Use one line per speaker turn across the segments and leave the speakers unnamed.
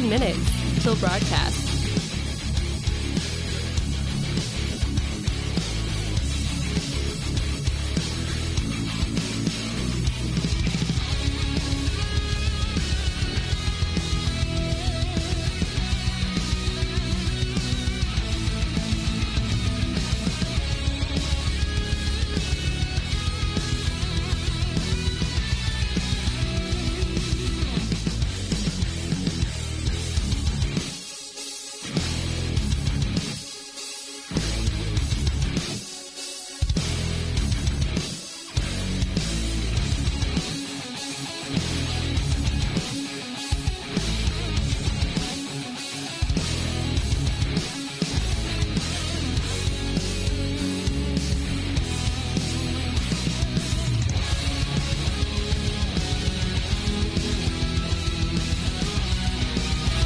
1 minute till broadcast.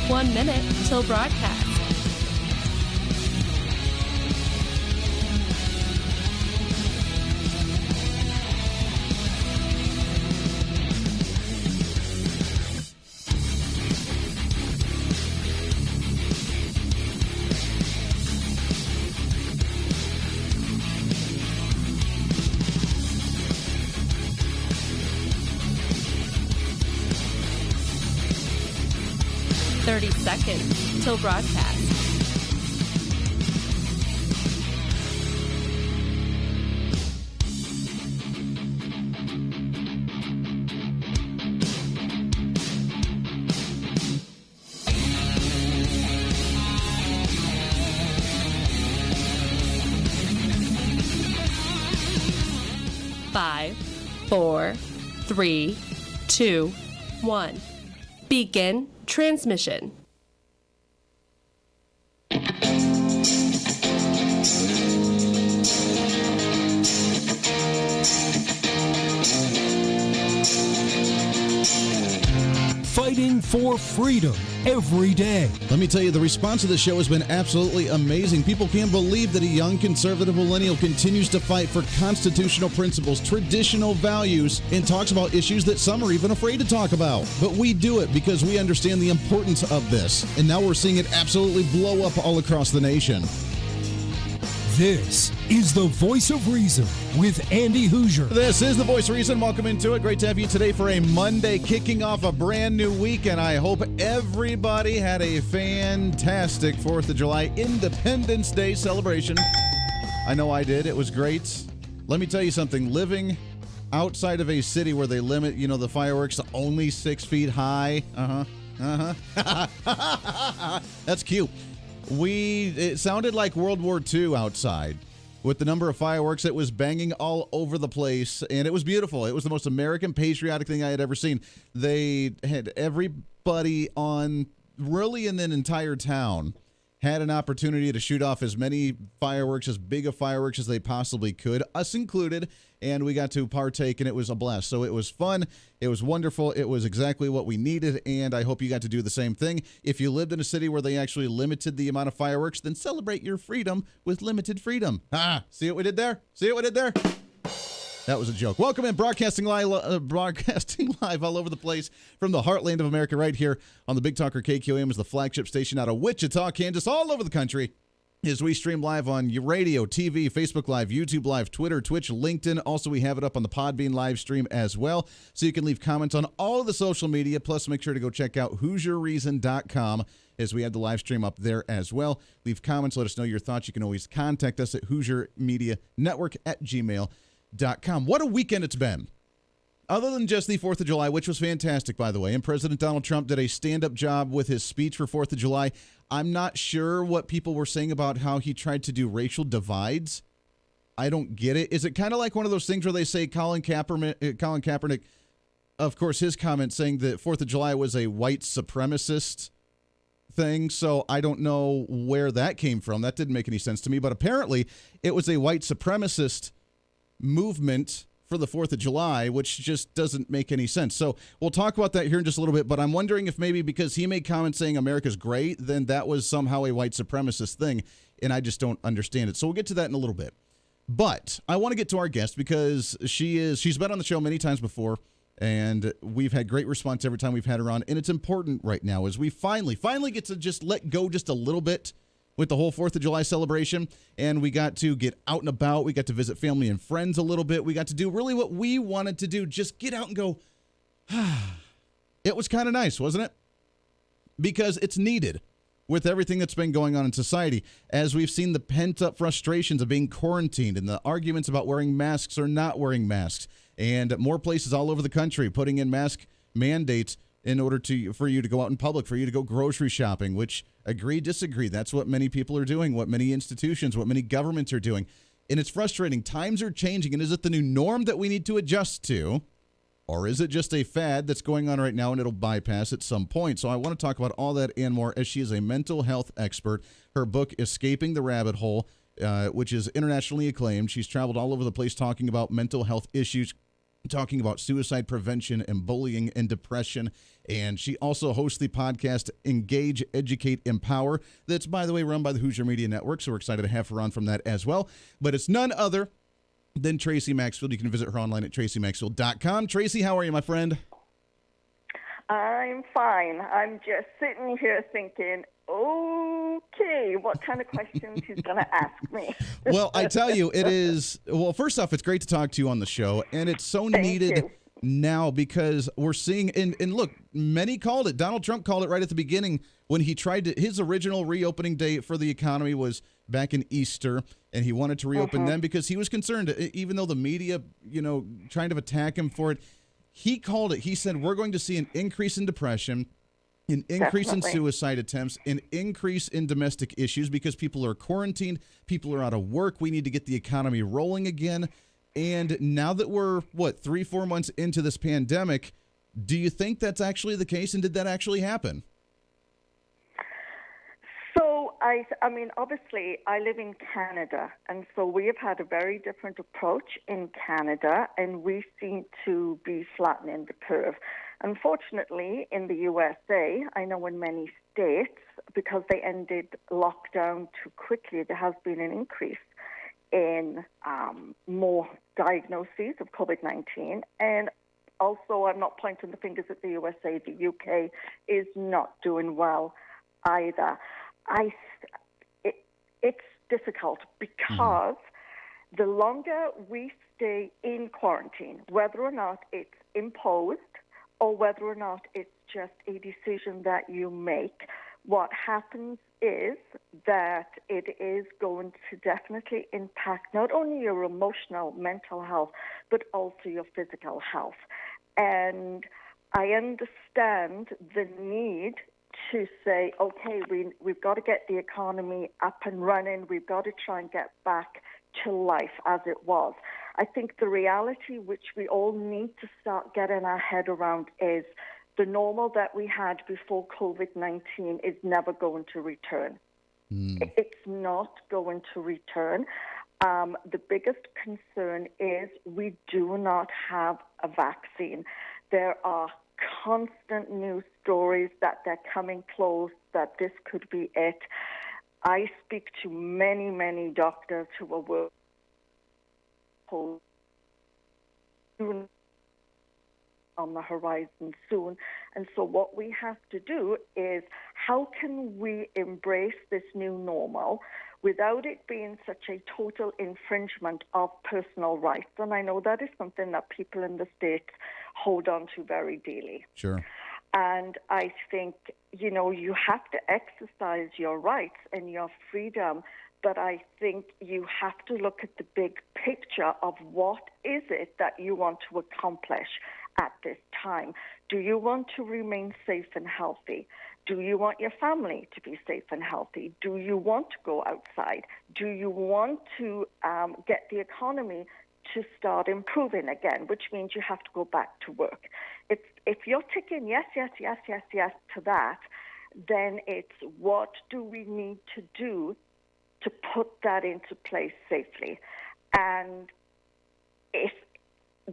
One minute till broadcast. Seconds till broadcast. Five, four, three, two, one. Begin transmission.
Fighting for freedom every day.
Let me tell you, the response to the show has been absolutely amazing. People can't believe that a young conservative millennial continues to fight for constitutional principles, traditional values, and talks about issues that some are even afraid to talk about. But we do it because we understand the importance of this. And now we're seeing it absolutely blow up all across the nation.
This is the Voice of Reason with Andy Hoosier.
This is the Voice of Reason. Welcome into it. Great to have you today for a Monday, kicking off a brand new week. And I hope everybody had a fantastic 4th of July Independence Day celebration. I know I did. It was great. Let me tell you something. Living outside of a city where they limit, the fireworks to only 6 feet high. That's cute. It sounded like World War II outside with the number of fireworks. It was banging all over the place, and it was beautiful. It was the most American patriotic thing I had ever seen. They had everybody on, really in an entire town, had an opportunity to shoot off as many fireworks, as big of fireworks as they possibly could, us included, and we got to partake, and it was a blast. So it was fun. It was wonderful. It was exactly what we needed, and I hope you got to do the same thing. If you lived in a city where they actually limited the amount of fireworks, then celebrate your freedom with limited freedom. See what we did there? See what we did there? That was a joke. Welcome in, broadcasting live all over the place from the heartland of America, right here on the Big Talker KQAM, is the flagship station out of Wichita, Kansas, all over the country. As we stream live on your radio, TV, Facebook Live, YouTube Live, Twitter, Twitch, LinkedIn. Also, we have it up on the Podbean live stream as well, so you can leave comments on all of the social media. Plus, make sure to go check out HoosierReason.com as we have the live stream up there as well. Leave comments, let us know your thoughts. You can always contact us at HoosierMediaNetwork@gmail.com. What a weekend it's been. Other than just the 4th of July, which was fantastic, by the way, and President Donald Trump did a stand-up job with his speech for 4th of July. I'm not sure what people were saying about how he tried to do racial divides. I don't get it. Is it kind of like one of those things where they say Colin Kaepernick, of course, his comment saying that 4th of July was a white supremacist thing, so I don't know where that came from. That didn't make any sense to me, but apparently it was a white supremacist movement for the 4th of July, which just doesn't make any sense. So we'll talk about that here in just a little bit, but I'm wondering if maybe because he made comments saying America's great, then that was somehow a white supremacist thing, and I just don't understand it. So we'll get to that in a little bit. But I want to get to our guest because she's been on the show many times before, And we've had great response every time we've had her on. And it's important right now as we finally get to just let go just a little bit with the whole 4th of July celebration. And we got to get out and about. We got to visit family and friends a little bit. We got to do really what we wanted to do, just get out and go, It was kind of nice, wasn't it? Because it's needed with everything that's been going on in society, as we've seen the pent-up frustrations of being quarantined and the arguments about wearing masks or not wearing masks, and more places all over the country putting in mask mandates in order for you to go out in public, for you to go grocery shopping, which, agree, disagree, that's what many people are doing, what many institutions, what many governments are doing. And it's frustrating. Times are changing, and is it the new norm that we need to adjust to? Or is it just a fad that's going on right now and it'll bypass at some point? So I want to talk about all that and more, as she is a mental health expert. Her book, Escaping the Rabbit Hole, which is internationally acclaimed. She's traveled all over the place talking about mental health issues, talking about suicide prevention and bullying and depression. And she also hosts the podcast Engage, Educate, Empower. That's, by the way, run by the Hoosier Media Network. So we're excited to have her on from that as well. But it's none other than Tracy Maxfield. You can visit her online at tracymaxfield.com. Tracy, how are you, my friend?
I'm fine. I'm just sitting here thinking, okay, what kind of questions he's going to ask me.
Well, I tell you, it is, well, first off, it's great to talk to you on the show, and it's so needed now because we're seeing, and look, many called it. Donald Trump called it right at the beginning when he tried to, his original reopening date for the economy was back in Easter, and he wanted to reopen then because he was concerned, even though the media, trying to attack him for it, he called it. He said, we're going to see an increase in depression, an increase in suicide attempts, an increase in domestic issues because people are quarantined, people are out of work. We need to get the economy rolling again. And now that we're, 3-4 months into this pandemic, do you think that's actually the case? And did that actually happen?
So, I mean, obviously, I live in Canada, and so we have had a very different approach in Canada, and we seem to be flattening the curve. Unfortunately, in the USA, I know in many states, because they ended lockdown too quickly, there has been an increase in more diagnoses of COVID-19. And also, I'm not pointing the fingers at the USA, the UK is not doing well either. It's difficult because the longer we stay in quarantine, whether or not it's imposed or whether or not it's just a decision that you make, what happens is that it is going to definitely impact not only your emotional, mental health, but also your physical health. And I understand the need to say, okay, we've got to get the economy up and running. We've got to try and get back to life as it was. I think the reality which we all need to start getting our head around is the normal that we had before COVID-19 is never going to return. It's not going to return. The biggest concern is we do not have a vaccine. There are constant news stories that they're coming close, that this could be it. I speak to many, many doctors who are working on the horizon soon. And so what we have to do is, how can we embrace this new normal without it being such a total infringement of personal rights? And I know that is something that people in the States hold on to very dearly.
Sure.
And I think, you have to exercise your rights and your freedom, but I think you have to look at the big picture of what is it that you want to accomplish at this time. Do you want to remain safe and healthy? Do you want your family to be safe and healthy? Do you want to go outside? Do you want to get the economy to start improving again, which means you have to go back to work? If you're ticking yes to that, then it's what do we need to do to put that into place safely? And if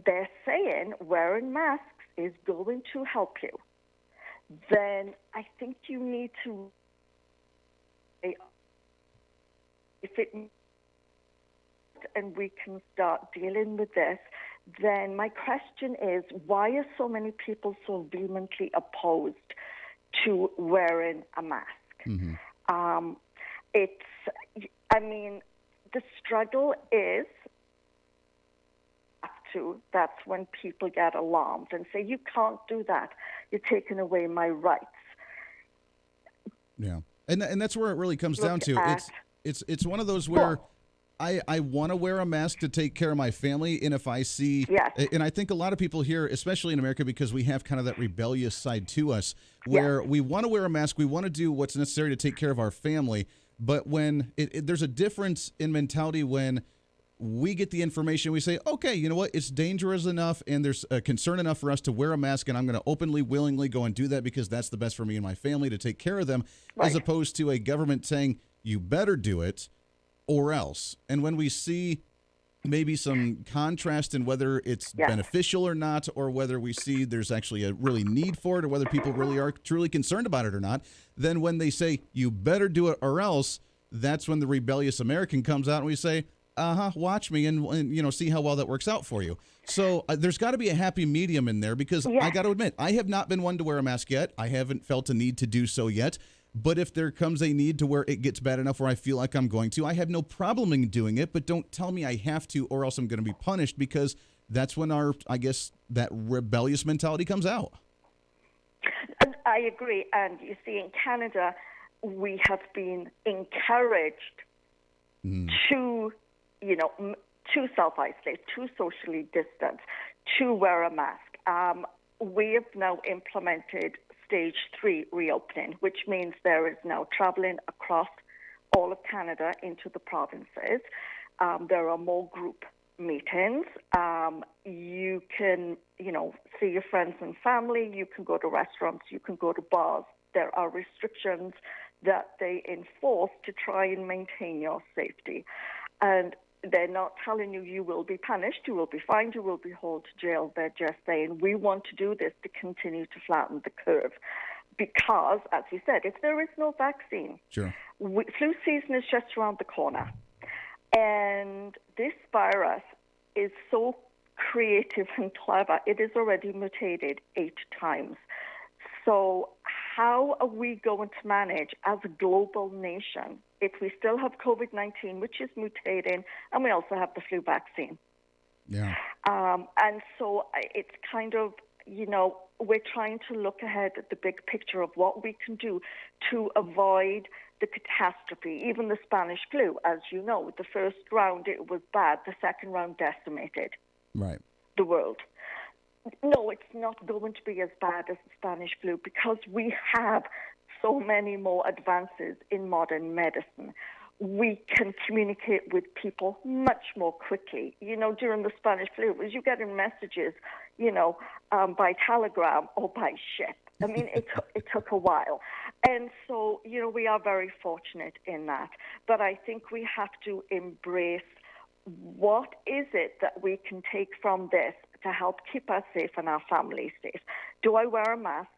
they're saying wearing masks is going to help you, then I think you need to, and we can start dealing with this, then my question is, why are so many people so vehemently opposed to wearing a mask? The struggle is that's when people get alarmed and say, you can't do that. You're taking away my rights.
Yeah. And that's where it really comes down to. It's one of those where I want to wear a mask to take care of my family. And if I see, and I think a lot of people here, especially in America, because we have kind of that rebellious side to us where we want to wear a mask, we want to do what's necessary to take care of our family. But when there's a difference in mentality when we get the information, we say, okay, you know what? It's dangerous enough and there's a concern enough for us to wear a mask, and I'm going to openly, willingly go and do that because that's the best for me and my family to take care of them, as opposed to a government saying, you better do it or else. And when we see maybe some contrast in whether it's beneficial or not, or whether we see there's actually a really need for it, or whether people really are truly concerned about it or not, then when they say, you better do it or else, that's when the rebellious American comes out and we say, watch me and see how well that works out for you. So there's got to be a happy medium in there because I got to admit, I have not been one to wear a mask yet. I haven't felt a need to do so yet. But if there comes a need to where it gets bad enough where I feel like I'm going to, I have no problem in doing it, but don't tell me I have to or else I'm going to be punished, because that's when that rebellious mentality comes out.
I agree. And you see, in Canada, we have been encouraged to self-isolate, to socially distance, to wear a mask. We have now implemented Stage 3 reopening, which means there is now traveling across all of Canada into the provinces. There are more group meetings. You can, see your friends and family. You can go to restaurants. You can go to bars. There are restrictions that they enforce to try and maintain your safety. And they're not telling you you will be punished, you will be fined, you will be hauled to jail. They're just saying, we want to do this to continue to flatten the curve. Because, as you said, if there is no vaccine, flu season is just around the corner. And this virus is so creative and clever. It has already mutated 8 times. So how are we going to manage as a global nation if we still have COVID-19, which is mutating, and we also have the flu vaccine?
Yeah.
And so it's kind of, we're trying to look ahead at the big picture of what we can do to avoid the catastrophe. Even the Spanish flu, as you know, the first round it was bad, the second round decimated the world. No, it's not going to be as bad as the Spanish flu because we have so many more advances in modern medicine. We can communicate with people much more quickly. During the Spanish flu, it was you getting messages, by telegram or by ship. I mean, it took a while. And so, we are very fortunate in that. But I think we have to embrace what is it that we can take from this to help keep us safe and our families safe. Do I wear a mask?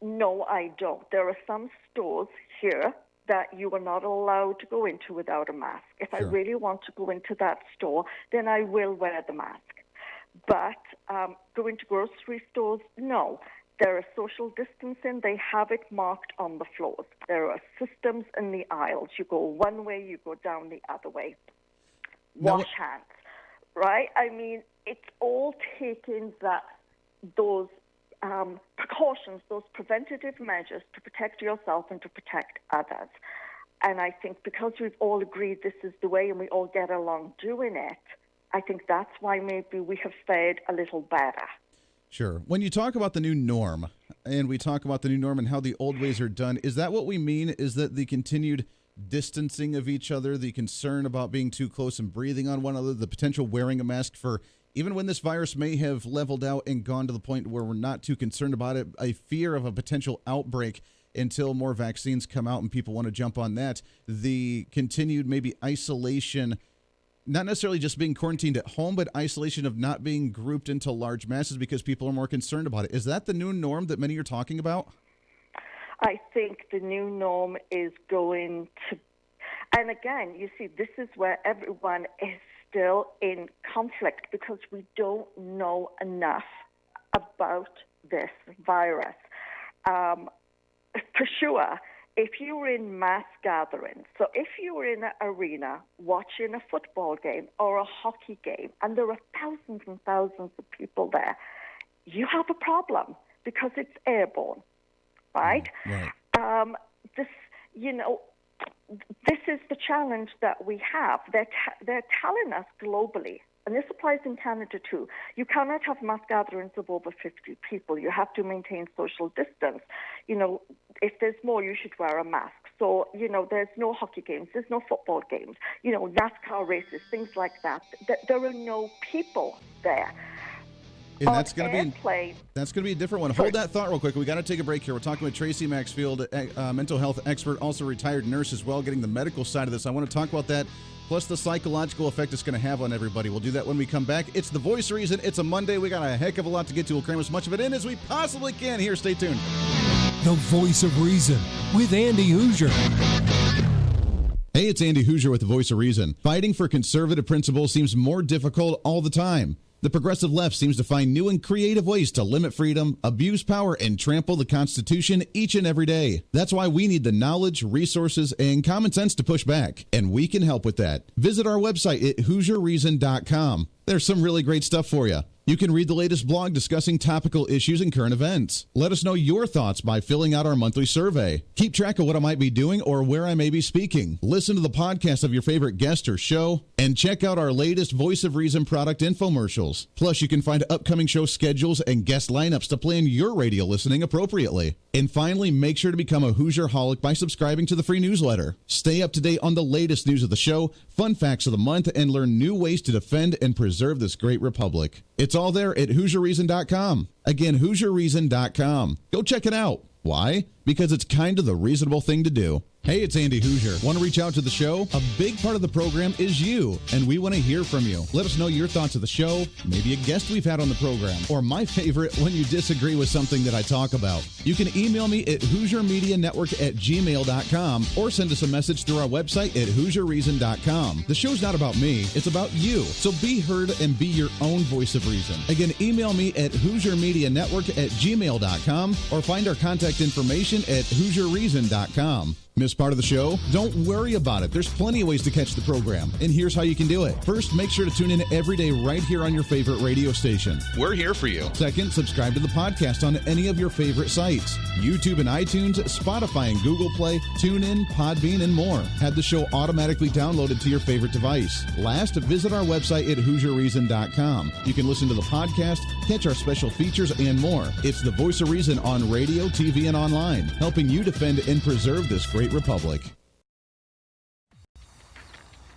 No, I don't. There are some stores here that you are not allowed to go into without a mask. If I really want to go into that store, then I will wear the mask. But go into grocery stores, no. There is social distancing. They have it marked on the floors. There are systems in the aisles. You go one way, you go down the other way. Wash hands, right? I mean, it's all taking those precautions, those preventative measures to protect yourself and to protect others. And I think because we've all agreed this is the way and we all get along doing it, I think that's why maybe we have fared a little better.
Sure. When you talk about the new norm, and we talk about the new norm and how the old ways are done, is that what we mean? Is that the continued distancing of each other, the concern about being too close and breathing on one another, the potential wearing a mask for even when this virus may have leveled out and gone to the point where we're not too concerned about it, a fear of a potential outbreak until more vaccines come out and people want to jump on that, the continued maybe isolation, not necessarily just being quarantined at home, but isolation of not being grouped into large masses because people are more concerned about it. Is that the new norm that many are talking about?
I think the new norm is going to, and again, you see, this is where everyone is still in conflict because we don't know enough about this virus. For sure, if you were in mass gatherings, so if you were in an arena watching a football game or a hockey game, and there are thousands and thousands of people there, you have a problem because it's airborne, right?
Right.
This is the challenge that we have. They're telling us globally, and this applies in Canada too, you cannot have mass gatherings of over 50 people. You have to maintain social distance. If there's more, you should wear a mask. So, there's no hockey games, there's no football games, NASCAR races, things like that. There are no people there.
And that's going to be a different one. Hold that thought real quick. We got to take a break here. We're talking with Tracy Maxfield, mental health expert, also retired nurse as well, getting the medical side of this. I want to talk about that, plus the psychological effect it's going to have on everybody. We'll do that when we come back. It's The Voice of Reason. It's a Monday. We got a heck of a lot to get to. We'll cram as much of it in as we possibly can here. Stay tuned.
The Voice of Reason with Andy Hoosier.
Hey, it's Andy Hoosier with The Voice of Reason. Fighting for conservative principles seems more difficult all the time. The progressive left seems to find new and creative ways to limit freedom, abuse power, and trample the Constitution each and every day. That's why we need the knowledge, resources, and common sense to push back, and we can help with that. Visit our website at HoosierReason.com. There's some really great stuff for you. You can read the latest blog discussing topical issues and current events. Let us know your thoughts by filling out our monthly survey. Keep track of what I might be doing or where I may be speaking. Listen to the podcast of your favorite guest or show, and check out our latest Voice of Reason product infomercials. Plus, you can find upcoming show schedules and guest lineups to plan your radio listening appropriately. And finally, make sure to become a Hoosier-holic by subscribing to the free newsletter. Stay up to date on the latest news of the show, fun facts of the month, and learn new ways to defend and preserve this great republic. It's all there at HoosierReason.com. Again, HoosierReason.com. Go check it out. Why? Because it's kind of the reasonable thing to do. Hey, it's Andy Hoosier. Want to reach out to the show? A big part of the program is you, and we want to hear from you. Let us know your thoughts of the show, maybe a guest we've had on the program, or my favorite, when you disagree with something that I talk about. You can email me at HoosierMediaNetwork@gmail.com or send us a message through our website at HoosierReason.com. The show's not about me, it's about you. So be heard and be your own voice of reason. Again, email me at HoosierMediaNetwork@gmail.com or find our contact information at HoosierReason.com. Miss part of the show? Don't worry about it. There's plenty of ways to catch the program, and here's how you can do it. First, make sure to tune in every day right here on your favorite radio station. We're here for you. Second, subscribe to the podcast on any of your favorite sites. YouTube and iTunes, Spotify and Google Play, TuneIn, Podbean, and more. Have the show automatically downloaded to your favorite device. Last, visit our website at HoosierReason.com. You can listen to the podcast, catch our special features, and more. It's the Voice of Reason on radio, TV, and online, helping you defend and preserve this great republic.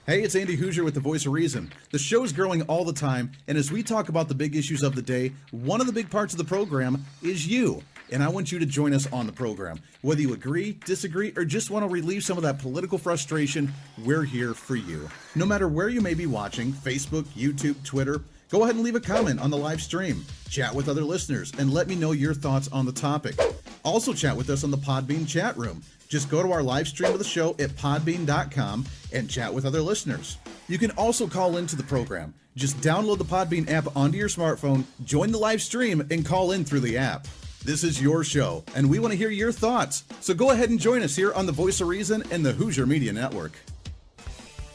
Hey, it's Andy Hoosier with The Voice of Reason. The show's growing all the time, and as we talk about the big issues of the day, one of the big parts of the program is you. And I want you to join us on the program. Whether you agree, disagree, or just want to relieve some of that political frustration, we're here for you. No matter where you may be watching, Facebook, YouTube, Twitter, go ahead and leave a comment on the live stream. Chat with other listeners and let me know your thoughts on the topic. Also chat with us on the Podbean chat room. Just go to our live stream of the show at podbean.com and chat with other listeners. You can also call into the program. Just download the Podbean app onto your smartphone, join the live stream, and call in through the app. This is your show, and we want to hear your thoughts. So go ahead and join us here on the Voice of Reason and the Hoosier Media Network.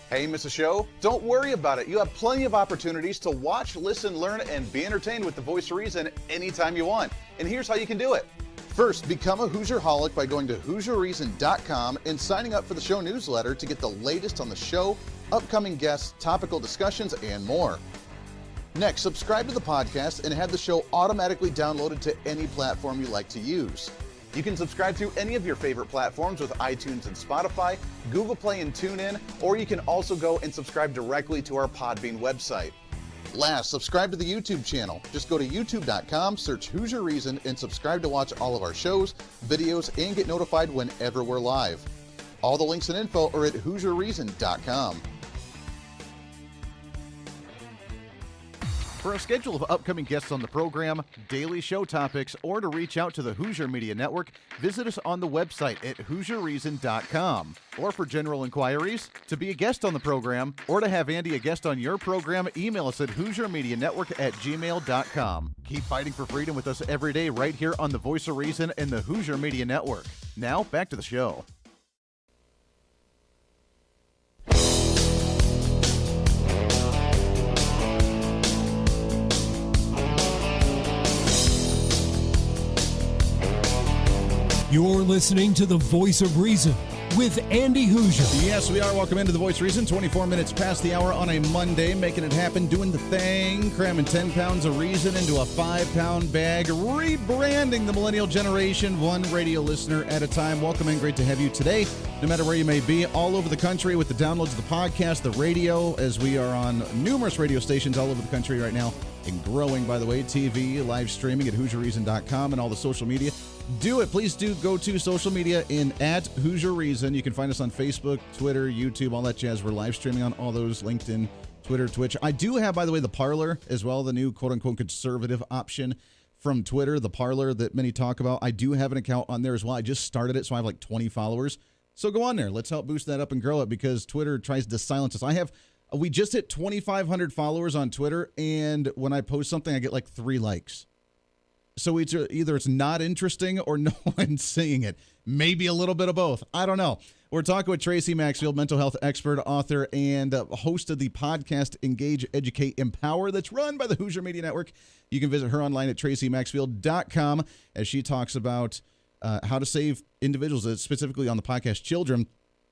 Hey, miss a show? Don't worry about it. You have plenty of opportunities to watch, listen, learn, and be entertained with the Voice of Reason anytime you want. And here's how you can do it. First, become a Hoosier-holic by going to HoosierReason.com and signing up for the show newsletter to get the latest on the show, upcoming guests, topical discussions, and more. Next, subscribe to the podcast and have the show automatically downloaded to any platform you like to use. You can subscribe through any of your favorite platforms with iTunes and Spotify, Google Play and TuneIn, or you can also go and subscribe directly to our Podbean website. Last, subscribe to the YouTube channel. Just go to youtube.com, search Hoosier Reason, and subscribe to watch all of our shows, videos, and get notified whenever we're live. All the links and info are at HoosierReason.com. For a schedule of upcoming guests on the program, daily show topics, or to reach out to the Hoosier Media Network, visit us on the website at HoosierReason.com. Or for general inquiries, to be a guest on the program, or to have Andy a guest on your program, email us at HoosierMediaNetwork@gmail.com. Keep fighting for freedom with us every day right here on the Voice of Reason and the Hoosier Media Network. Now, back to the show.
You're listening to the Voice of Reason with Andy Hoosier.
Yes, we are. Welcome into the Voice of Reason. 24 minutes past the hour on a Monday, making it happen, doing the thing, cramming 10 pounds of reason into a 5-pound bag, rebranding the millennial generation, one radio listener at a time. Welcome in. Great to have you today, no matter where you may be, all over the country with the downloads of the podcast, the radio, as we are on numerous radio stations all over the country right now, and growing, by the way, TV, live streaming at HoosierReason.com and all the social media. Do it. Please do go to social media in at Hoosier Reason. You can find us on Facebook, Twitter, YouTube, all that jazz. We're live streaming on all those, LinkedIn, Twitter, Twitch. I do have, by the way, the Parler as well, the new quote-unquote conservative option from Twitter, the Parler that many talk about. I do have an account on there as well. I just started it, so I have like 20 followers. So go on there. Let's help boost that up and grow it because Twitter tries to silence us. We just hit 2,500 followers on Twitter, and when I post something, I get like 3 likes. So either it's not interesting or no one's seeing it. Maybe a little bit of both. I don't know. We're talking with Tracy Maxfield, mental health expert, author, and host of the podcast Engage, Educate, Empower that's run by the Hoosier Media Network. You can visit her online at tracymaxfield.com as she talks about how to save individuals, specifically on the podcast children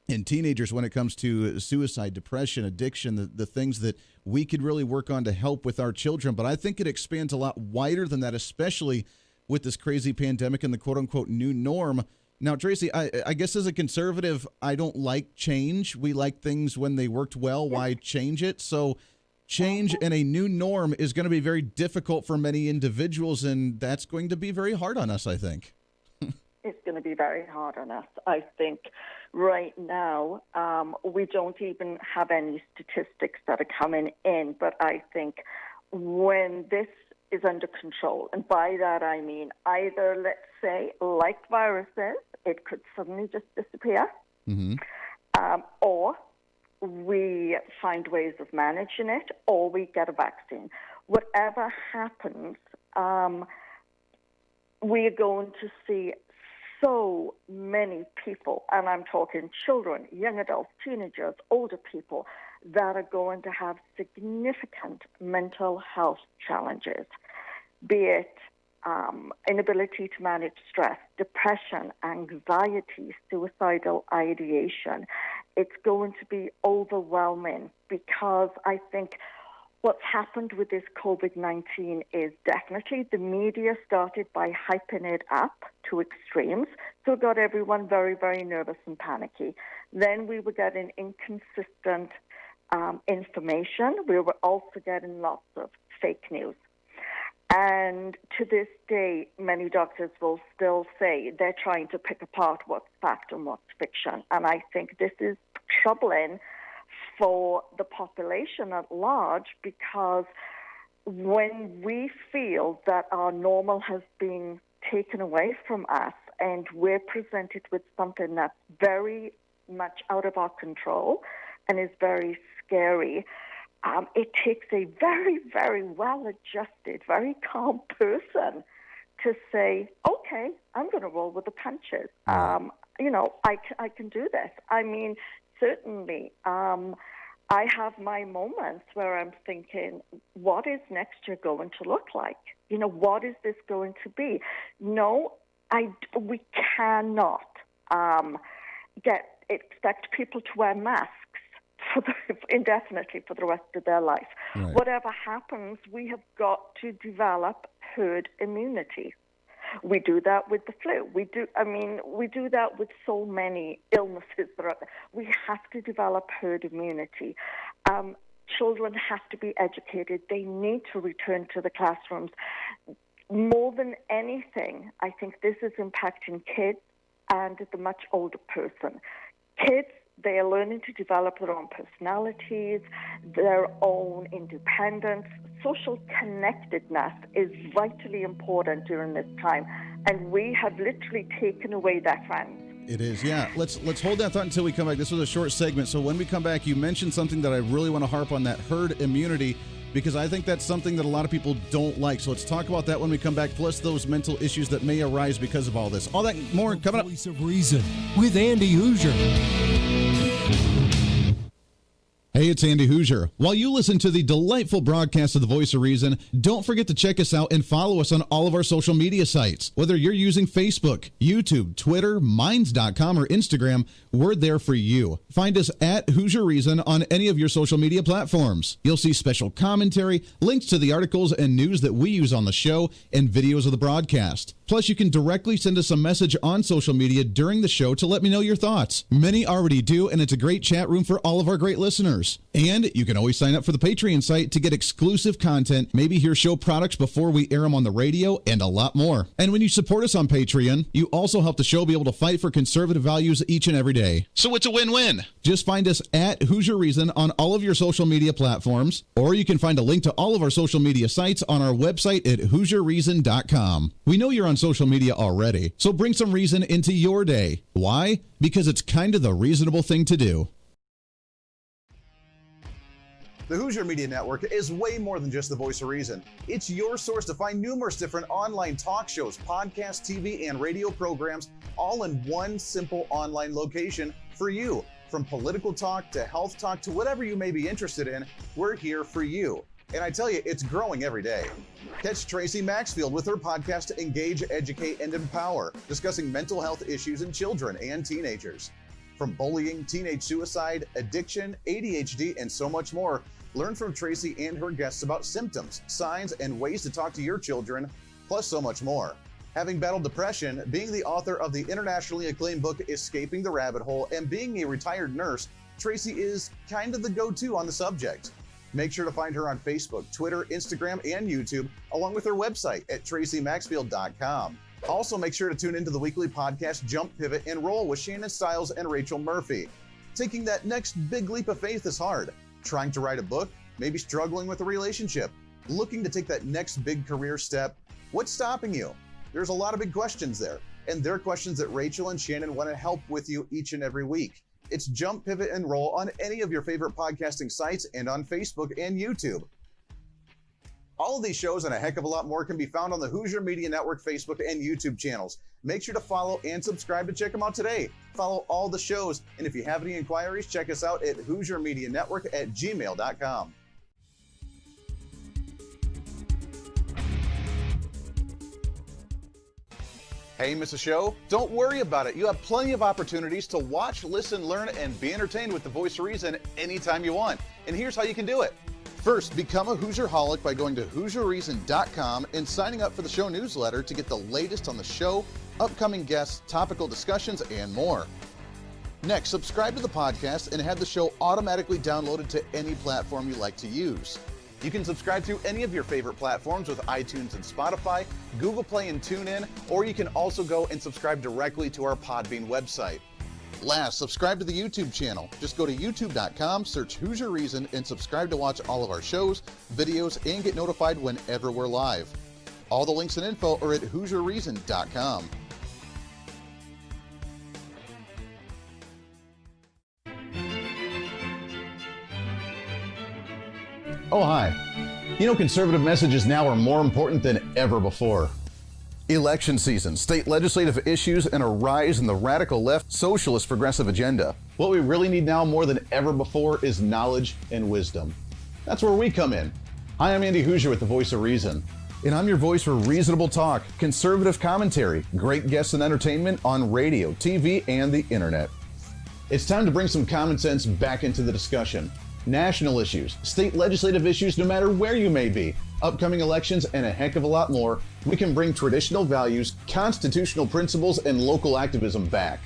and teenagers when it comes to suicide, depression, addiction, the things that we could really work on to help with our children. But I think it expands a lot wider than that, especially with this crazy pandemic and the quote-unquote new norm. Now, Tracy, I guess as a conservative, I don't like change. We like things when they worked well. Why change it? So change and a new norm is going to be very difficult for many individuals, and that's going to be very hard on us, I think.
It's going to be very hard on us. I think right now we don't even have any statistics that are coming in, but I think when this is under control, and by that I mean either, let's say, like viruses, it could suddenly just disappear, or we find ways of managing it, or we get a vaccine. Whatever happens, we're going to see so many people, and I'm talking children, young adults, teenagers, older people, that are going to have significant mental health challenges, be it inability to manage stress, depression, anxiety, suicidal ideation. It's going to be overwhelming because I think what's happened with this COVID-19 is definitely the media started by hyping it up to extremes, so it got everyone very, very nervous and panicky. Then we were getting inconsistent information. We were also getting lots of fake news. And to this day, many doctors will still say they're trying to pick apart what's fact and what's fiction. And I think this is troubling for the population at large, because when we feel that our normal has been taken away from us and we're presented with something that's very much out of our control and is very scary, it takes a very, very well-adjusted, very calm person to say, okay, I'm going to roll with the punches. I can do this. I mean, certainly, I have my moments where I'm thinking, what is next year going to look like? What is this going to be? No, we cannot expect people to wear masks indefinitely for the rest of their life. Right. Whatever happens, we have got to develop herd immunity. We do that with the flu. We do that with so many illnesses that are out there. We have to develop herd immunity. Children have to be educated. They need to return to the classrooms. More than anything, I think this is impacting kids and the much older person. Kids, they are learning to develop their own personalities, their own independence. social connectedness is vitally important during this time, and we have literally taken away their friends.
It is, yeah. Let's hold that thought until we come back. This was a short segment, so when we come back, you mentioned something that I really want to harp on, that herd immunity, because I think that's something that a lot of people don't like. So let's talk about that when we come back, plus those mental issues that may arise because of all this. All that more coming up.
Voice of Reason with Andy Hoosier.
Hey, it's Andy Hoosier. While you listen to the delightful broadcast of the Voice of Reason, don't forget to check us out and follow us on all of our social media sites. Whether you're using Facebook, YouTube, Twitter, Minds.com, or Instagram, we're there for you. Find us at Hoosier Reason on any of your social media platforms. You'll see special commentary, links to the articles and news that we use on the show, and videos of the broadcast. Plus, you can directly send us a message on social media during the show to let me know your thoughts. Many already do, and it's a great chat room for all of our great listeners. And you can always sign up for the Patreon site to get exclusive content, maybe hear show products before we air them on the radio, and a lot more. And when you support us on Patreon, you also help the show be able to fight for conservative values each and every day. So it's a win-win. Just find us at Hoosier Reason on all of your social media platforms, or you can find a link to all of our social media sites on our website at HoosierReason.com. We know you're on social media already, so bring some reason into your day. Why? Because it's kind of the reasonable thing to do.
The Hoosier Media Network is way more than just the voice of reason. It's your source to find numerous different online talk shows, podcasts, TV, and radio programs, all in one simple online location for you. From political talk to health talk to whatever you may be interested in, we're here for you. And I tell you, it's growing every day. Catch Tracy Maxfield with her podcast, Engage, Educate, and Empower, discussing mental health issues in children and teenagers. From bullying, teenage suicide, addiction, ADHD, and so much more, learn from Tracy and her guests about symptoms, signs, and ways to talk to your children, plus so much more. Having battled depression, being the author of the internationally acclaimed book, Escaping the Rabbit Hole, and being a retired nurse, Tracy is kind of the go-to on the subject. Make sure to find her on Facebook, Twitter, Instagram, and YouTube, along with her website at tracymaxfield.com. Also, make sure to tune into the weekly podcast Jump, Pivot, and Roll with Shannon Stiles and Rachel Murphy. Taking that next big leap of faith is hard. Trying to write a book, maybe struggling with a relationship, looking to take that next big career step. What's stopping you? There's a lot of big questions there, and they're questions that Rachel and Shannon want to help with you each and every week. It's Jump, Pivot, and Roll on any of your favorite podcasting sites and on Facebook and YouTube. All of these shows and a heck of a lot more can be found on the Hoosier Media Network Facebook and YouTube channels. Make sure to follow and subscribe to check them out today. Follow all the shows, and if you have any inquiries, check us out at HoosierMediaNetwork@gmail.com. Hey, miss a show? Don't worry about it. You have plenty of opportunities to watch, listen, learn, and be entertained with the Voice of Reason anytime you want. And here's how you can do it. First, become a Hoosierholic by going to HoosierReason.com and signing up for the show newsletter to get the latest on the show, upcoming guests, topical discussions, and more. Next, subscribe to the podcast and have the show automatically downloaded to any platform you like to use. You can subscribe through any of your favorite platforms with iTunes and Spotify, Google Play and TuneIn, or you can also go and subscribe directly to our Podbean website. Last, subscribe to the YouTube channel. Just go to youtube.com, search Hoosier Reason, and subscribe to watch all of our shows, videos, and get notified whenever we're live. All the links and info are at HoosierReason.com. Oh, hi. You know, conservative messages now are more important than ever before. Election season, state legislative issues, and a rise in the radical left socialist progressive agenda. What we really need now more than ever before is knowledge and wisdom. That's where we come in. Hi, I'm Andy Hoosier with the Voice of Reason, and I'm your voice for reasonable talk, conservative commentary, great guests and entertainment on radio, TV, and the internet. It's time to bring some common sense back into the discussion. National issues, state legislative issues, no matter where you may be, upcoming elections, and a heck of a lot more, we can bring traditional values, constitutional principles, and local activism back.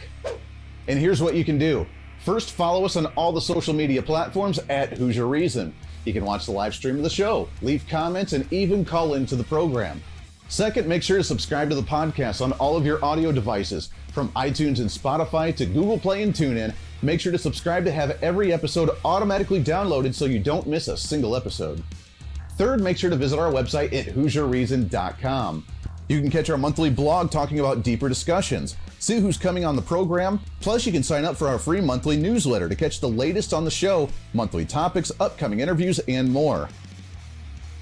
And here's what you can do. First, follow us on all the social media platforms at Hoosier Reason. You can watch the live stream of the show, leave comments, and even call into the program. Second, make sure to subscribe to the podcast on all of your audio devices, from iTunes and Spotify to Google Play and TuneIn. Make sure to subscribe to have every episode automatically downloaded so you don't miss a single episode. Third, make sure to visit our website at HoosierReason.com. You can catch our monthly blog talking about deeper discussions, see who's coming on the program, plus you can sign up for our free monthly newsletter to catch the latest on the show, monthly topics, upcoming interviews, and more.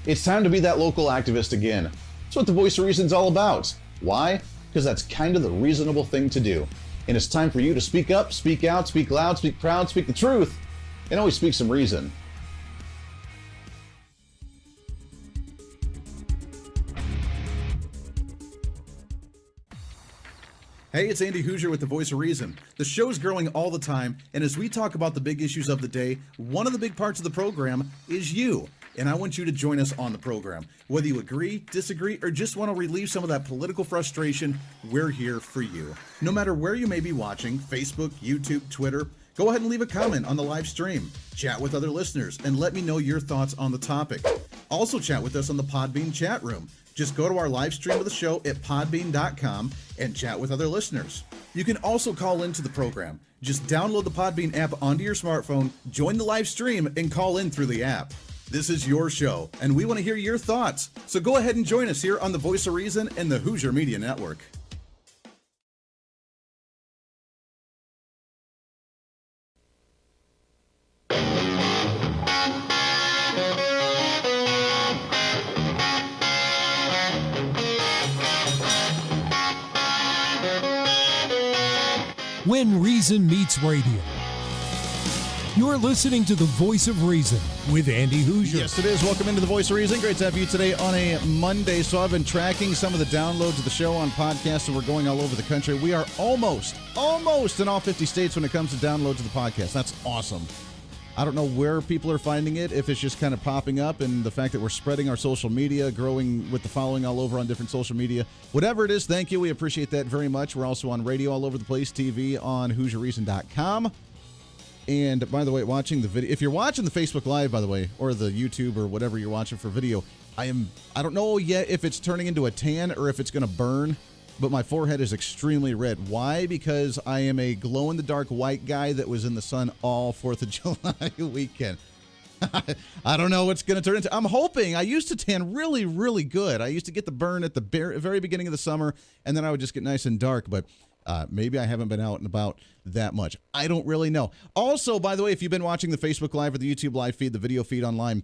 It's time to be that local activist again. That's what the Voice of Reason's all about. Why? Because that's kind of the reasonable thing to do. And it's time for you to speak up, speak out, speak loud, speak proud, speak the truth, and always speak some reason.
Hey, it's Andy Hoosier with the Voice of Reason. The show's growing all the time, and as we talk about the big issues of the day, one of the big parts of the program is you. And I want you to join us on the program. Whether you agree, disagree, or just want to relieve some of that political frustration, we're here for you. No matter where you may be watching, Facebook, YouTube, Twitter, go ahead and leave a comment on the live stream. Chat with other listeners and let me know your thoughts on the topic. Also chat with us on the Podbean chat room. Just go to our live stream of the show at podbean.com and chat with other listeners. You can also call into the program. Just download the Podbean app onto your smartphone, join the live stream, and call in through the app. This is your show, and we want to hear your thoughts. So go ahead and join us here on the Voice of Reason and the Hoosier Media Network.
When Reason Meets Radio. You're listening to the Voice of Reason with Andy Hoosier.
Yes, it is. Welcome into the Voice of Reason. Great to have you today on a Monday. So I've been tracking some of the downloads of the show on podcasts, and we're going all over the country. We are almost in all 50 states when it comes to downloads of the podcast. That's awesome. I don't know where people are finding it, if it's just kind of popping up, and the fact that we're spreading our social media, growing with the following all over on different social media. Whatever it is, thank you. We appreciate that very much. We're also on radio all over the place, TV on HoosierReason.com. And by the way, watching the video, if you're watching the Facebook Live, by the way, or the YouTube or whatever you're watching for video, I don't know yet if it's turning into a tan or if it's going to burn, but my forehead is extremely red. Why? Because I am a glow-in-the-dark white guy that was in the sun all 4th of July weekend. I don't know what's going to turn into. I'm hoping. I used to tan really, really good. I used to get the burn at the very beginning of the summer, and then I would just get nice and dark, but maybe I haven't been out and about that much. I don't really know. Also, by the way, if you've been watching the Facebook Live or the YouTube Live feed, the video feed online,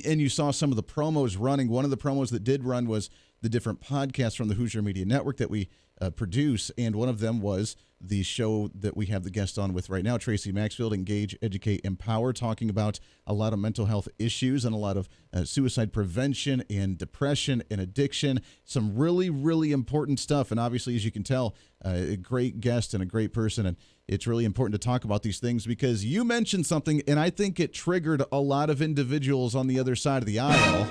and you saw some of the promos running, one of the promos that did run was the different podcasts from the Hoosier Media Network that we produce, and one of them was the show that we have the guest on with right now, Tracy Maxfield, Engage, Educate, Empower, talking about a lot of mental health issues and a lot of suicide prevention and depression and addiction. Some really, really important stuff, and obviously, as you can tell, a great guest and a great person, and it's really important to talk about these things because you mentioned something, and I think it triggered a lot of individuals on the other side of the aisle.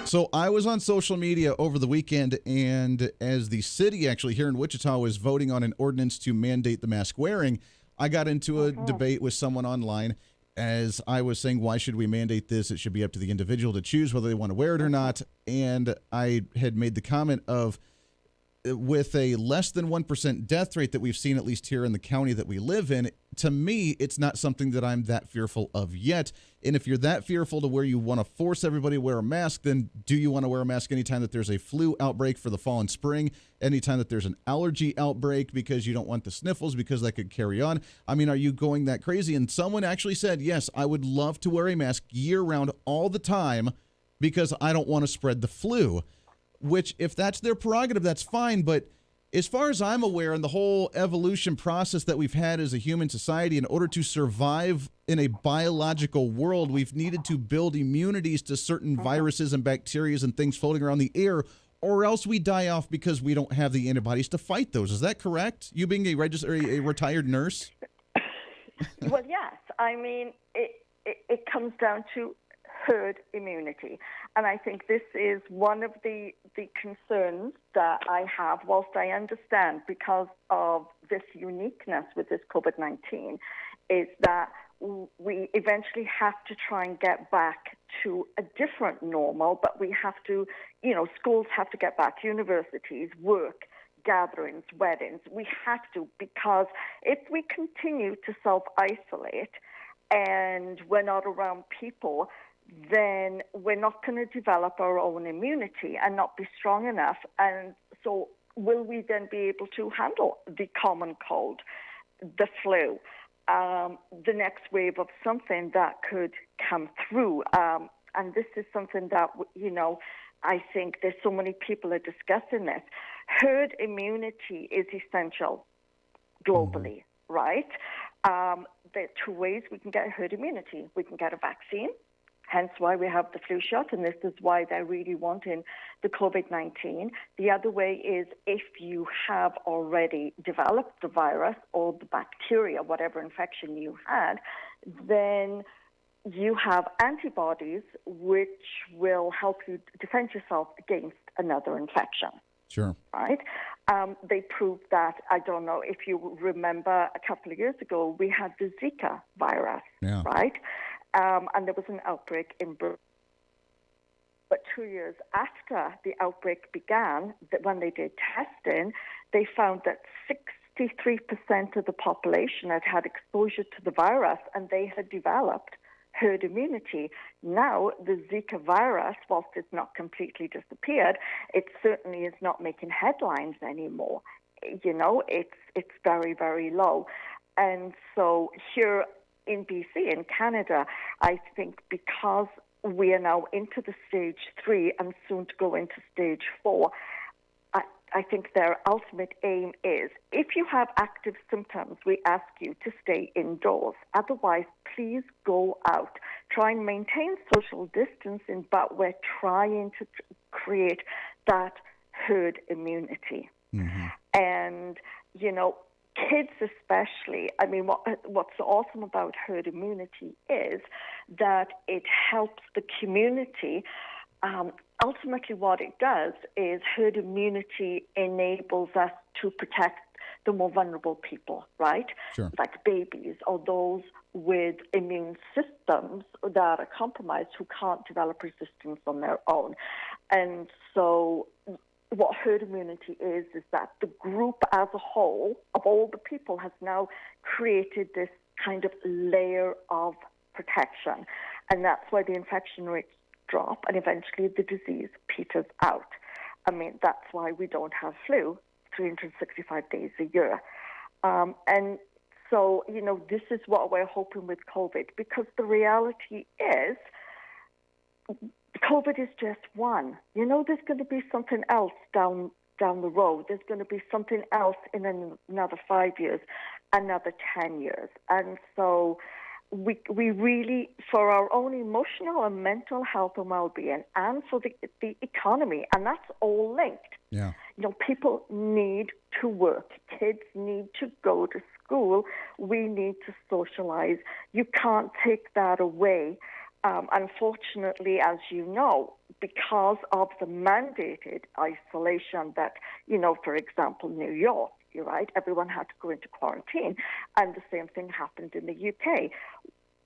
So I was on social media over the weekend, and as the city actually here in Wichita was voting on an ordinance to mandate the mask wearing, I got into a debate with someone online as I was saying, why should we mandate this? It should be up to the individual to choose whether they want to wear it or not. And I had made the comment of, with a less than 1% death rate that we've seen, at least here in the county that we live in, to me, it's not something that I'm that fearful of yet. And if you're that fearful to where you want to force everybody to wear a mask, then do you want to wear a mask anytime that there's a flu outbreak for the fall and spring, anytime that there's an allergy outbreak because you don't want the sniffles because that could carry on? I mean, are you going that crazy? And someone actually said, yes, I would love to wear a mask year-round all the time because I don't want to spread the flu. Which, if that's their prerogative, that's fine. But as far as I'm aware, in the whole evolution process that we've had as a human society, in order to survive in a biological world, we've needed to build immunities to certain viruses and bacteria and things floating around the air, or else we die off because we don't have the antibodies to fight those. Is that correct? You being a retired nurse?
Well, yes. I mean, it comes down to herd immunity. And I think this is one of the concerns that I have, whilst I understand because of this uniqueness with this COVID-19, is that we eventually have to try and get back to a different normal, but we have to, schools have to get back, universities, work, gatherings, weddings. We have to, because if we continue to self-isolate, and we're not around people, then we're not going to develop our own immunity and not be strong enough. And so will we then be able to handle the common cold, the flu, the next wave of something that could come through? And this is something that, I think there's so many people are discussing this. Herd immunity is essential globally, right? There are two ways we can get herd immunity. We can get a vaccine, hence why we have the flu shot, and this is why they're really wanting the COVID-19. The other way is if you have already developed the virus or the bacteria, whatever infection you had, then you have antibodies which will help you defend yourself against another infection.
Sure.
Right? They proved that, I don't know if you remember a couple of years ago, we had the Zika virus, right? And there was an outbreak in Brazil. But 2 years after the outbreak began, when they did testing, they found that 63% of the population had had exposure to the virus and they had developed herd immunity. Now, the Zika virus, whilst it's not completely disappeared, it certainly is not making headlines anymore. It's very, very low. And so here in BC, in Canada, I think because we are now into the stage 3 and soon to go into stage 4, I think their ultimate aim is, if you have active symptoms, we ask you to stay indoors. Otherwise, please go out. Try and maintain social distancing, but we're trying to create that herd immunity. Mm-hmm. And, kids especially, I mean, what's awesome about herd immunity is that it helps the community. Ultimately, what it does is herd immunity enables us to protect the more vulnerable people, right?
Sure.
Like babies or those with immune systems that are compromised who can't develop resistance on their own. And so what herd immunity is that the group as a whole of all the people has now created this kind of layer of protection. And that's why the infection rates drop and eventually the disease peters out. I mean, that's why we don't have flu 365 days a year. And so, this is what we're hoping with COVID, because the reality is COVID is just one. There's going to be something else down the road. There's going to be something else in another 5 years, another 10 years. And so we really, for our own emotional and mental health and well-being, and for the economy, and that's all linked.
Yeah.
People need to work. Kids need to go to school. We need to socialize. You can't take that away. Unfortunately, as you know, because of the mandated isolation that, for example, New York, you're right, everyone had to go into quarantine, and the same thing happened in the UK.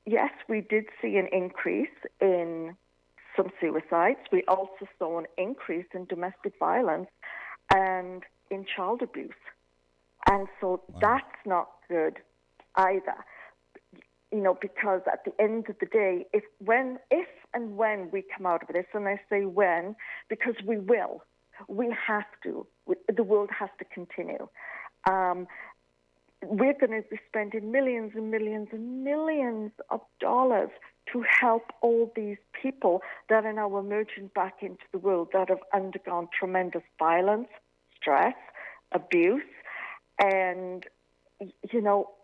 Yes, we did see an increase in some suicides. We also saw an increase in domestic violence and in child abuse. And so that's not good either. Because at the end of the day, if and when we come out of this, and I say when, because we will, we have to, the world has to continue. We're going to be spending millions and millions and millions of dollars to help all these people that are now emerging back into the world that have undergone tremendous violence, stress, abuse, and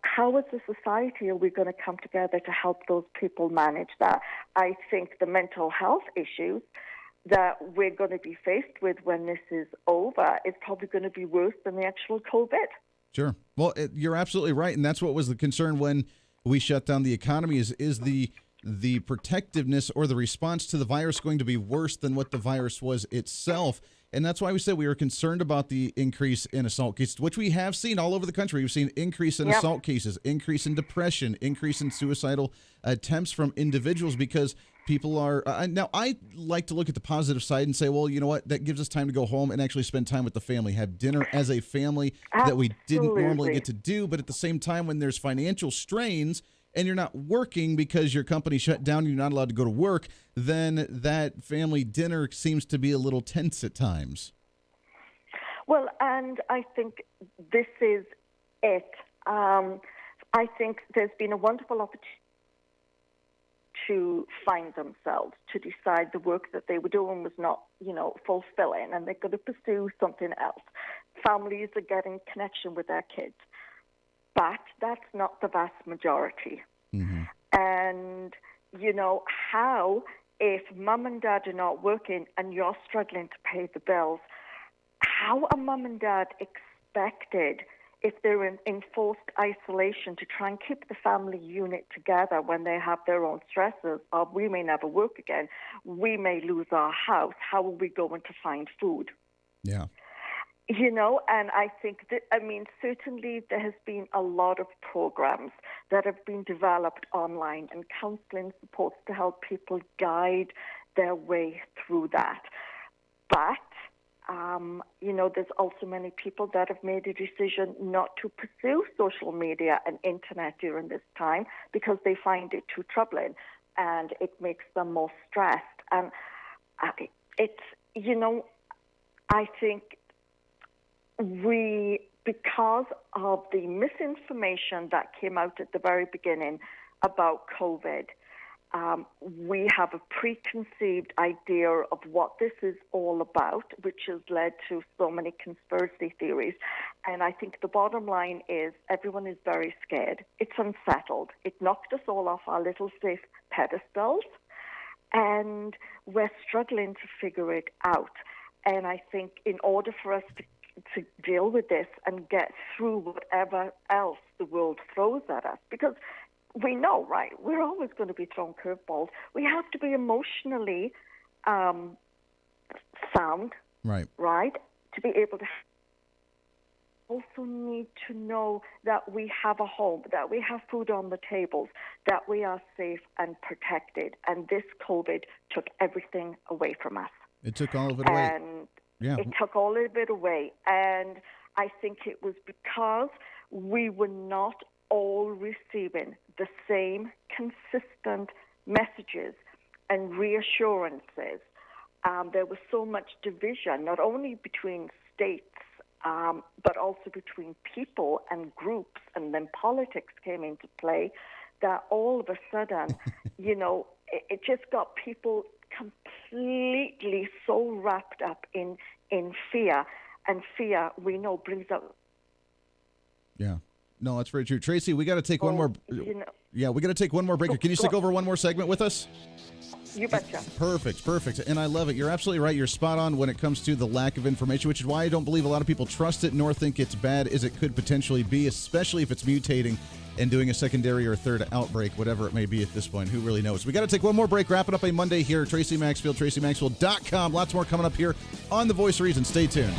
how as a society are we going to come together to help those people manage that? I think the mental health issues that we're going to be faced with when this is over is probably going to be worse than the actual COVID.
Sure. Well, you're absolutely right, and that's what was the concern when we shut down the economy. Is the protectiveness or the response to the virus going to be worse than what the virus was itself? And that's why we said we were concerned about the increase in assault cases, which we have seen all over the country. We've seen increase in assault cases, increase in depression, increase in suicidal attempts from individuals because people are now I like to look at the positive side and say, well, you know what? That gives us time to go home and actually spend time with the family, have dinner as a family that we didn't normally get to do. But at the same time, when there's financial strains and you're not working because your company shut down and you're not allowed to go to work, then that family dinner seems to be a little tense at times.
Well, and I think this is it. I think there's been a wonderful opportunity to find themselves, to decide the work that they were doing was not, fulfilling, and they're going to pursue something else. Families are getting connection with their kids, but that's not the vast majority. Mm-hmm. And, how, if mum and dad are not working and you're struggling to pay the bills, how are mum and dad expected, if they're in enforced isolation, to try and keep the family unit together when they have their own stresses? Or we may never work again. We may lose our house. How are we going to find food?
Yeah.
And I think that, certainly there has been a lot of programs that have been developed online and counseling supports to help people guide their way through that. But there's also many people that have made a decision not to pursue social media and internet during this time because they find it too troubling and it makes them more stressed. And I think because of the misinformation that came out at the very beginning about COVID, we have a preconceived idea of what this is all about, which has led to so many conspiracy theories. And I think the bottom line is everyone is very scared. It's unsettled. It knocked us all off our little safe pedestals, and we're struggling to figure it out. And I think in order for us to deal with this and get through whatever else the world throws at us, because we know, right, we're always going to be thrown curveballs. We have to be emotionally sound, right, to be able to also need to know that we have a home, that we have food on the tables, that we are safe and protected. And this COVID took everything away from us.
It took all of it away.
And it took all of it away. And I think it was because we were not all receiving the same consistent messages and reassurances. There was so much division, not only between states, but also between people and groups, and then politics came into play, that all of a sudden, it just got people completely so wrapped up in fear. And fear, we know, brings up...
Yeah. No, that's very true. Tracy, we got to take one more... Yeah, we got to take one more break. Can you stick over one more segment with us?
You betcha.
Perfect. And I love it. You're absolutely right. You're spot on when it comes to the lack of information, which is why I don't believe a lot of people trust it nor think it's bad as it could potentially be, especially if it's mutating and doing a secondary or third outbreak, whatever it may be at this point. Who really knows? We got to take one more break. Wrapping up a Monday here. Tracy Maxfield, TracyMaxfield.com. Lots more coming up here on The Voice of Reason. Stay tuned.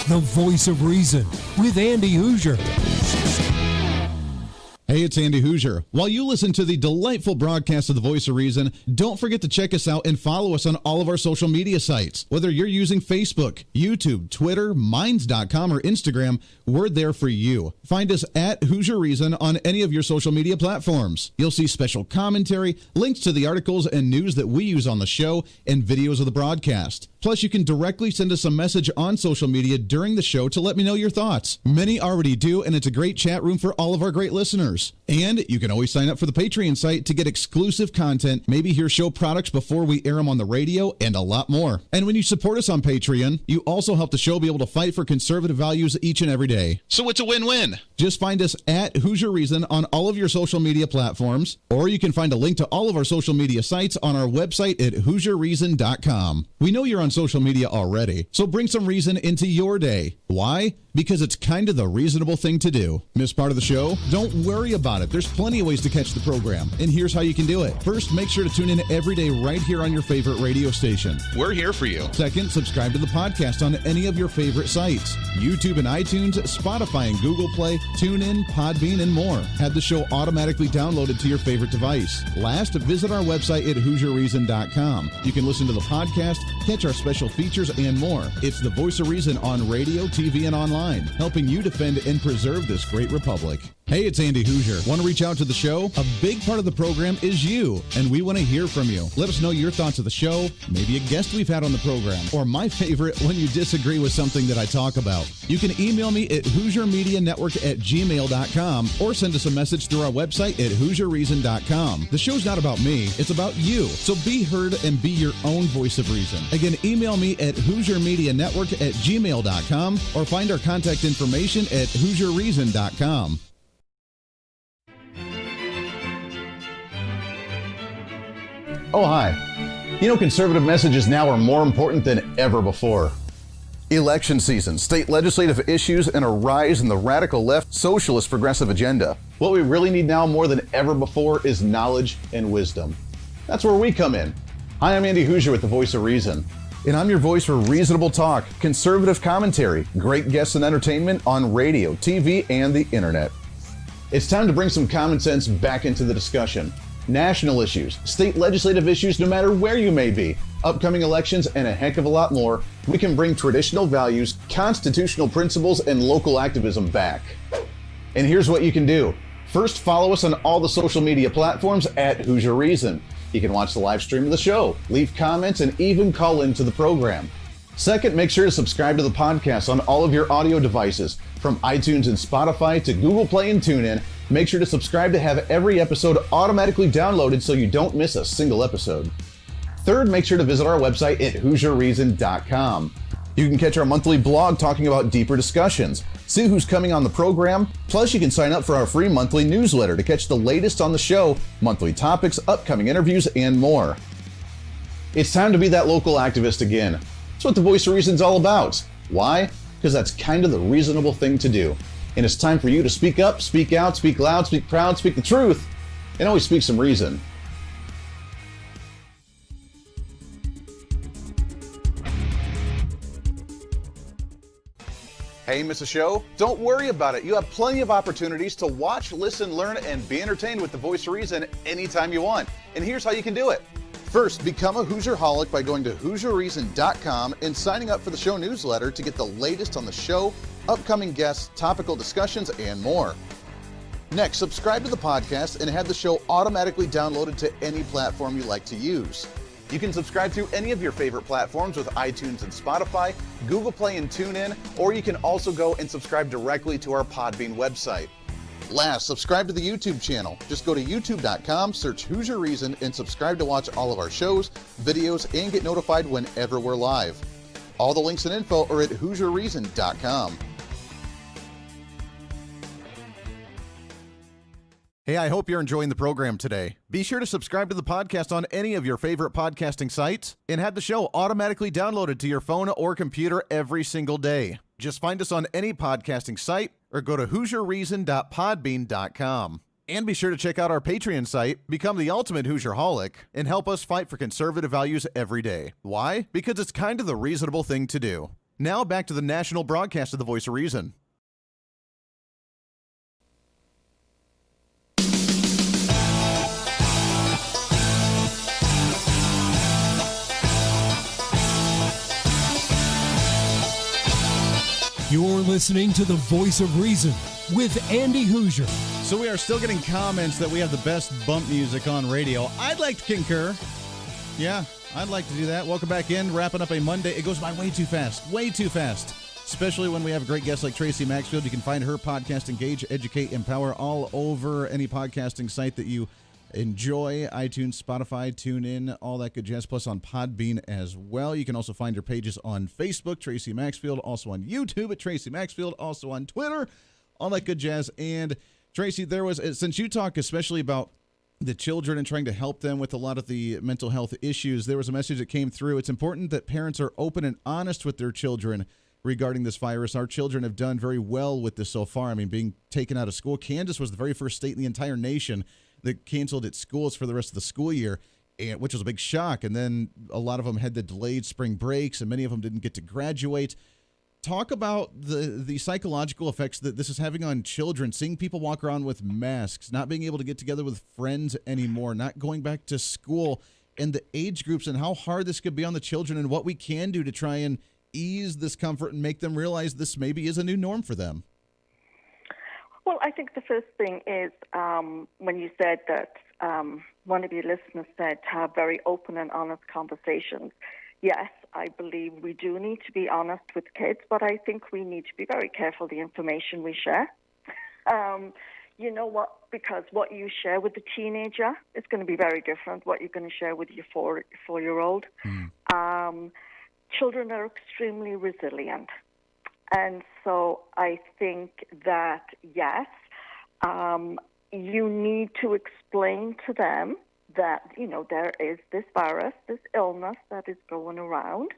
The Voice of Reason with Andy Hoosier.
Hey, it's Andy Hoosier. While you listen to the delightful broadcast of The Voice of Reason, don't forget to check us out and follow us on all of our social media sites. Whether you're using Facebook, YouTube, Twitter, Minds.com, or Instagram, we're there for you. Find us at Hoosier Reason on any of your social media platforms. You'll see special commentary, links to the articles and news that we use on the show, and videos of the broadcast. Plus, you can directly send us a message on social media during the show to let me know your thoughts. Many already do, and it's a great chat room for all of our great listeners. And you can always sign up for the Patreon site to get exclusive content, maybe hear show products before we air them on the radio, and a lot more. And when you support us on Patreon, you also help the show be able to fight for conservative values each and every day. So it's a win-win. Just find us at Hoosier Reason on all of your social media platforms, or you can find a link to all of our social media sites on our website at HoosierReason.com. We know you're on social media already, so bring some reason into your day. Why? Because it's kind of the reasonable thing to do. Miss part of the show? Don't worry about it. There's plenty of ways to catch the program, and here's how you can do it. First, make sure to tune in every day right here on your favorite radio station. We're here for you. Second, subscribe to the podcast on any of your favorite sites. YouTube and iTunes, Spotify and Google Play, TuneIn, Podbean, and more. Have the show automatically downloaded to your favorite device. Last, visit our website at HoosierReason.com. You can listen to the podcast, catch our special features, and more. It's the Voice of Reason on radio, TV, and online. line, helping you defend and preserve this great republic. Hey, it's Andy Hoosier. Want to reach out to the show? A big part of the program is you, and we want to hear from you. Let us know your thoughts of the show, maybe a guest we've had on the program, or my favorite, when you disagree with something that I talk about. You can email me at HoosierMediaNetwork@gmail.com or send us a message through our website at HoosierReason.com. The show's not about me, it's about you. So be heard and be your own voice of reason. Again, email me at HoosierMediaNetwork@gmail.com or find our contact information at HoosierReason.com.
Oh, hi. You know, conservative messages now are more important than ever before. Election season, state legislative issues, and a rise in the radical left socialist progressive agenda. What we really need now more than ever before is knowledge and wisdom. That's where we come in. Hi, I'm Andy Hoosier with the Voice of Reason, and I'm your voice for reasonable talk, conservative commentary, great guests and entertainment on radio, TV, and the internet. It's time to bring some common sense back into the discussion. National issues, state legislative issues, no matter where you may be, upcoming elections, and a heck of a lot more, we can bring traditional values, constitutional principles, and local activism back. And here's what you can do. First, follow us on all the social media platforms at Hoosier Reason. You can watch the live stream of the show, leave comments, and even call into the program. Second, make sure to subscribe to the podcast on all of your audio devices, from iTunes and Spotify to Google Play and TuneIn. Make sure to subscribe to have every episode automatically downloaded so you don't miss a single episode. Third, make sure to visit our website at HoosierReason.com. You can catch our monthly blog talking about deeper discussions, see who's coming on the program, plus you can sign up for our free monthly newsletter to catch the latest on the show, monthly topics, upcoming interviews, and more. It's time to be that local activist again. That's what the Voice of Reason's all about. Why? Because that's kind of the reasonable thing to do. And it's time for you to speak up, speak out, speak loud, speak proud, speak the truth, and always speak some reason. Hey, miss a show? Don't worry about it. You have plenty of opportunities to watch, listen, learn, and be entertained with the Voice of Reason anytime you want. And here's how you can do it. First, become a Hoosierholic by going to HoosierReason.com and signing up for the show newsletter to get the latest on the show, upcoming guests, topical discussions, and more. Next, subscribe to the podcast and have the show automatically downloaded to any platform you like to use. You can subscribe through any of your favorite platforms with iTunes and Spotify, Google Play and TuneIn, or you can also go and subscribe directly to our Podbean website. Last, subscribe to the YouTube channel. Just go to youtube.com, search Hoosier Reason, and subscribe to watch all of our shows, videos, and get notified whenever we're live. All the links and info are at HoosierReason.com. Hey, I hope you're enjoying the program today. Be sure to subscribe to the podcast on any of your favorite podcasting sites and have the show automatically downloaded to your phone or computer every single day. Just find us on any podcasting site or go to HoosierReason.podbean.com. And be sure to check out our Patreon site, become the ultimate Hoosierholic, and help us fight for conservative values every day. Why? Because it's kind of the reasonable thing to do. Now back to the national broadcast of the Voice of Reason.
You're listening to the Voice of Reason with Andy Hoosier.
So we are still getting comments that we have the best bump music on radio. I'd like to concur. Yeah, I'd like to do that. Welcome back in, wrapping up a Monday. It goes by way too fast, especially when we have great guests like Tracy Maxfield. You can find her podcast, Engage, Educate, Empower, all over any podcasting site that you enjoy. iTunes, Spotify, TuneIn, all that good jazz, plus on Podbean as well. You can also find her pages on Facebook, Tracy Maxfield, also on YouTube at Tracy Maxfield, also on Twitter, all that good jazz. And Tracy, there was, since you talk especially about the children and trying to help them with a lot of the mental health issues, there was a message that came through. It's important that parents are open and honest with their children regarding this virus. Our children have done very well with this so far. I mean, being taken out of school. Kansas was the very first state in the entire nation that canceled its schools for the rest of the school year, which was a big shock. And then a lot of them had the delayed spring breaks, and many of them didn't get to graduate. Talk about the psychological effects that this is having on children, seeing people walk around with masks, not being able to get together with friends anymore, not going back to school, and the age groups and how hard this could be on the children and what we can do to try and ease this comfort and make them realize this maybe is a new norm for them?
Well, I think the first thing is when you said that one of your listeners said to have very open and honest conversations. Yes, I believe we do need to be honest with kids, but I think we need to be very careful the information we share. You know what? Because what you share with the teenager is going to be very different what you're going to share with your four-year-old. Children are extremely resilient. And so I think that, yes, you need to explain to them that, you know, there is this virus, this illness that is going around,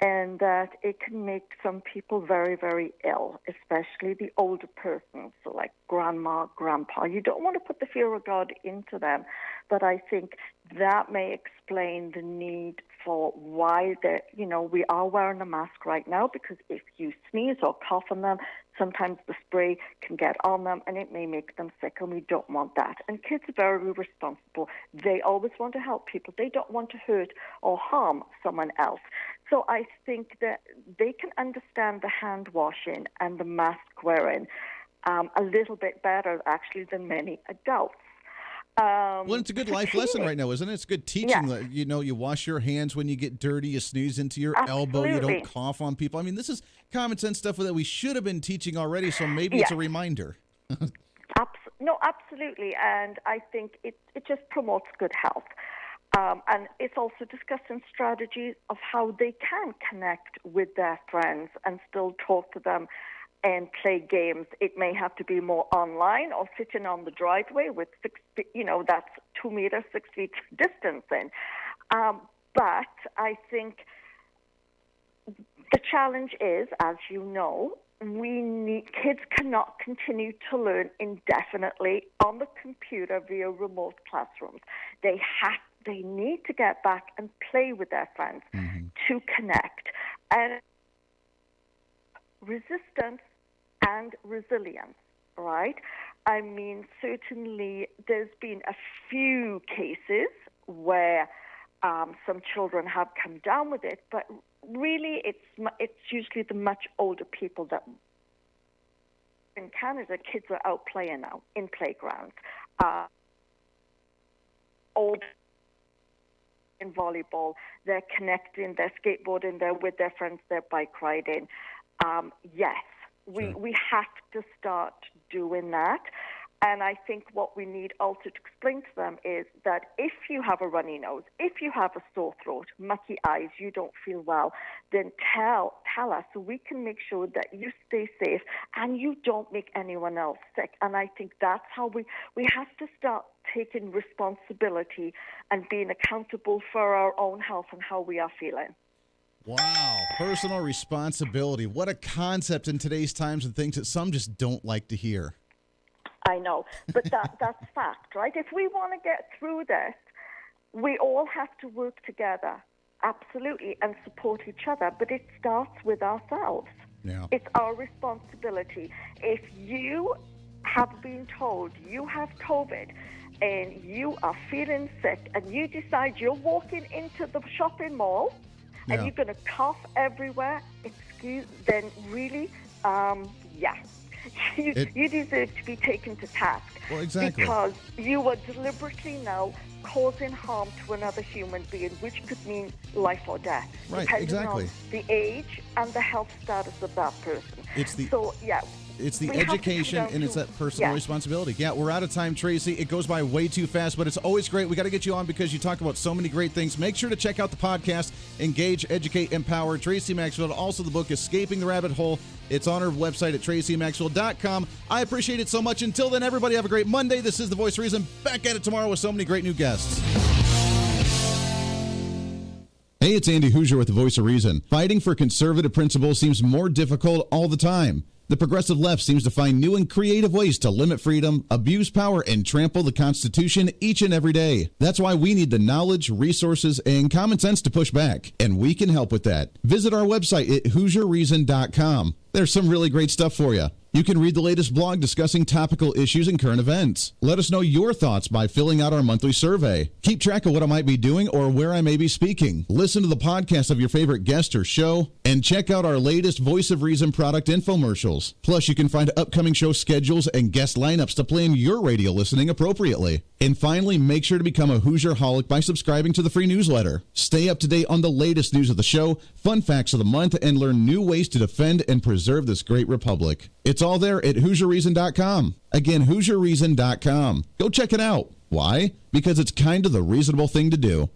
and that it can make some people very, very ill, especially the older persons, so like grandma, grandpa. You don't want to put the fear of God into them, but I think that may explain the need for why we are wearing a mask right now, because if you sneeze or cough on them, sometimes the spray can get on them and it may make them sick, and we don't want that. And kids are very responsible. They always want to help people. They don't want to hurt or harm someone else. So I think that they can understand the hand washing and the mask wearing a little bit better, actually, than many adults.
Well, it's a good life lesson right now, isn't it? It's good teaching. That, you wash your hands when you get dirty, you sneeze into your elbow, you don't cough on people. I mean, this is common sense stuff that we should have been teaching already, so maybe it's a reminder.
No, absolutely. And I think it just promotes good health. And it's also discussing strategies of how they can connect with their friends and still talk to them and play games. It may have to be more online or sitting on the driveway with that's 2 meters, 6 feet distancing. But I think the challenge is, as you know, kids cannot continue to learn indefinitely on the computer via remote classrooms. They need to get back and play with their friends to connect. And resistance and resilience, right? I mean, certainly there's been a few cases where some children have come down with it, but really it's usually the much older people that... In Canada, kids are out playing now in playgrounds. Old in volleyball, they're connecting, they're skateboarding, they're with their friends, they're bike riding. Yes, we have to start doing that. And I think what we need also to explain to them is that if you have a runny nose, if you have a sore throat, mucky eyes, you don't feel well, then tell us so we can make sure that you stay safe and you don't make anyone else sick. And I think that's how we have to start taking responsibility and being accountable for our own health and how we are feeling.
Wow, personal responsibility. What a concept in today's times and things that some just don't like to hear.
I know, but that's fact, right? If we want to get through this, we all have to work together, absolutely, and support each other, but it starts with ourselves.
Yeah.
It's our responsibility. If you have been told you have COVID and you are feeling sick and you decide you're walking into the shopping mall and you're going to cough everywhere, then really, you deserve to be taken to task.
Well, exactly.
Because you are deliberately now causing harm to another human being, which could mean life or death, depending on the age and the health status of that person.
It's the education and it's that personal responsibility. Yeah, we're out of time, Tracy. It goes by way too fast, but it's always great. We got to get you on because you talk about so many great things. Make sure to check out the podcast, Engage, Educate, Empower. Tracy Maxfield, also the book, Escaping the Rabbit Hole. It's on her website at tracymaxfield.com. I appreciate it so much. Until then, everybody have a great Monday. This is The Voice of Reason. Back at it tomorrow with so many great new guests. Hey, it's Andy Hoosier with The Voice of Reason. Fighting for conservative principles seems more difficult all the time. The progressive left seems to find new and creative ways to limit freedom, abuse power, and trample the Constitution each and every day. That's why we need the knowledge, resources, and common sense to push back, and we can help with that. Visit our website at HoosierReason.com. There's some really great stuff for you. You can read the latest blog discussing topical issues and current events. Let us know your thoughts by filling out our monthly survey. Keep track of what I might be doing or where I may be speaking. Listen to the podcast of your favorite guest or show, and check out our latest Voice of Reason product infomercials. Plus, you can find upcoming show schedules and guest lineups to plan your radio listening appropriately. And finally, make sure to become a Hoosier-holic by subscribing to the free newsletter. Stay up to date on the latest news of the show, fun facts of the month, and learn new ways to defend and preserve this great republic. It's all there at HoosierReason.com. Again, HoosierReason.com. Go check it out. Why? Because it's kind of the reasonable thing to do.